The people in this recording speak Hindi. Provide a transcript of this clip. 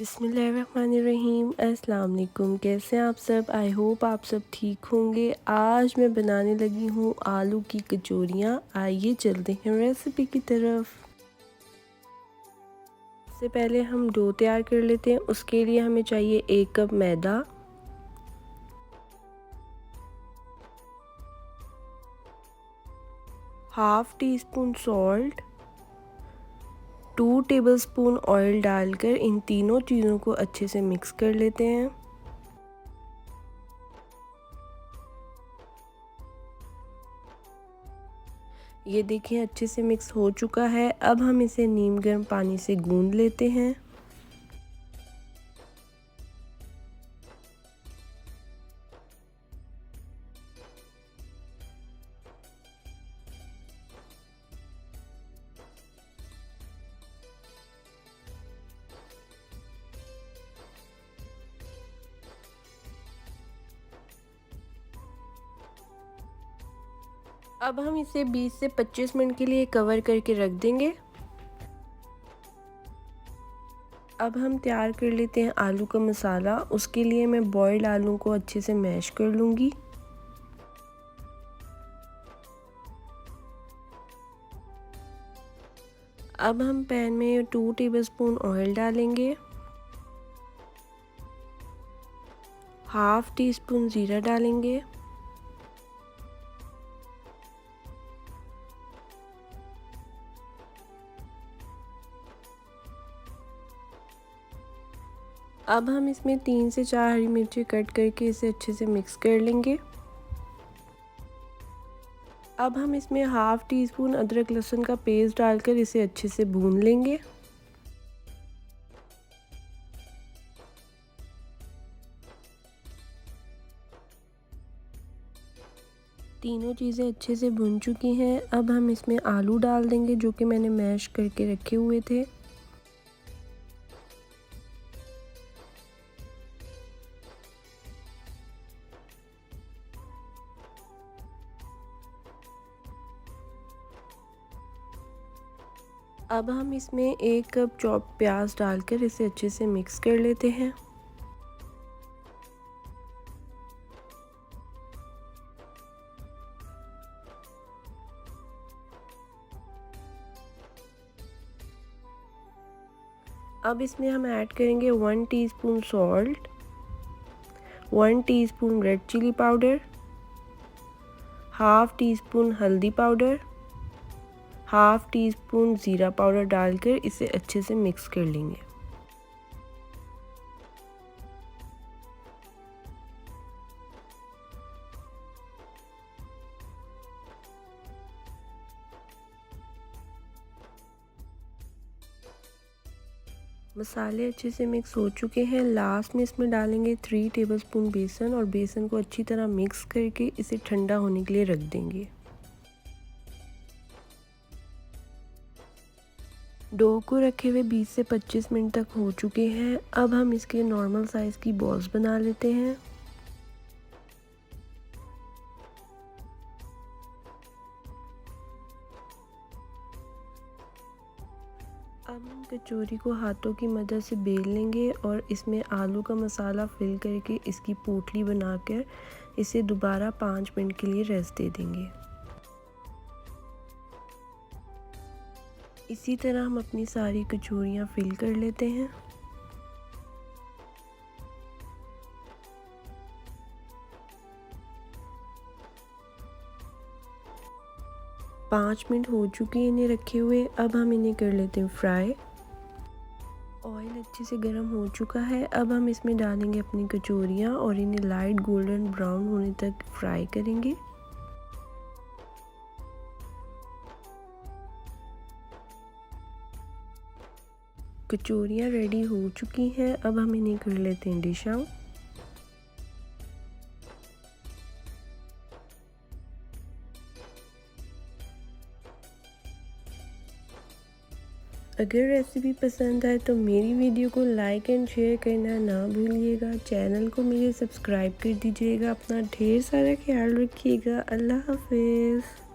बिस्मिल्लाहिर्रहमानिर्रहीम। अस्सलाम वालेकुम। कैसे हैं आप सब? आई होप आप सब ठीक होंगे। आज मैं बनाने लगी हूँ आलू की कचौरियाँ। आइए चलते हैं रेसिपी की तरफ। सबसे पहले हम डो तैयार कर लेते हैं। उसके लिए हमें चाहिए 1 कप मैदा, half teaspoon salt, 2 tablespoon oil डालकर इन तीनों चीज़ों को अच्छे से मिक्स कर लेते हैं। ये देखिए अच्छे से मिक्स हो चुका है। अब हम इसे नीम गर्म पानी से गूंद लेते हैं। अब हम इसे 20 से 25 मिनट के लिए कवर करके रख देंगे। अब हम तैयार कर लेते हैं आलू का मसाला। उसके लिए मैं बॉइल्ड आलू को अच्छे से मैश कर लूँगी। अब हम पैन में 2 टेबलस्पून ऑयल डालेंगे, हाफ टी स्पून ज़ीरा डालेंगे, अब हम इसमें 3 से 4 हरी मिर्ची कट करके इसे अच्छे से मिक्स कर लेंगे। अब हम इसमें हाफ टी स्पून अदरक लहसुन का पेस्ट डालकर इसे अच्छे से भून लेंगे। तीनों चीज़ें अच्छे से भुन चुकी हैं। अब हम इसमें आलू डाल देंगे जो कि मैंने मैश करके रखे हुए थे। अब हम इसमें 1 कप चॉप प्याज डालकर इसे अच्छे से मिक्स कर लेते हैं। अब इसमें हम ऐड करेंगे 1 teaspoon salt, 1 teaspoon red chili powder, half teaspoon हल्दी पाउडर, हाफ टी स्पून ज़ीरा पाउडर डालकर इसे अच्छे से मिक्स कर लेंगे। मसाले अच्छे से मिक्स हो चुके हैं। लास्ट में इसमें डालेंगे 3 टेबलस्पून बेसन और बेसन को अच्छी तरह मिक्स करके इसे ठंडा होने के लिए रख देंगे। डो को रखे हुए 20 से 25 मिनट तक हो चुके हैं। अब हम इसके नॉर्मल साइज़ की बॉल्स बना लेते हैं। अब हम कचौरी को हाथों की मदद से बेल लेंगे और इसमें आलू का मसाला फिल करके इसकी पोटली बनाकर इसे दोबारा 5 मिनट के लिए रेस्ट दे देंगे। इसी तरह हम अपनी सारी कचौरियाँ फिल कर लेते हैं। पाँच मिनट हो चुके हैं इन्हें रखे हुए। अब हम इन्हें कर लेते हैं फ्राई। ऑयल अच्छे से गर्म हो चुका है। अब हम इसमें डालेंगे अपनी कचौरियाँ और इन्हें लाइट गोल्डन ब्राउन होने तक फ्राई करेंगे। कचौरियाँ रेडी हो चुकी हैं। अब हम इन्हें कर लेते हैं डिश आउट। अगर रेसिपी पसंद आए तो मेरी वीडियो को लाइक एंड शेयर करना ना भूलिएगा। चैनल को मेरे सब्सक्राइब कर दीजिएगा। अपना ढेर सारा ख्याल रखिएगा। अल्लाह हाफिज़।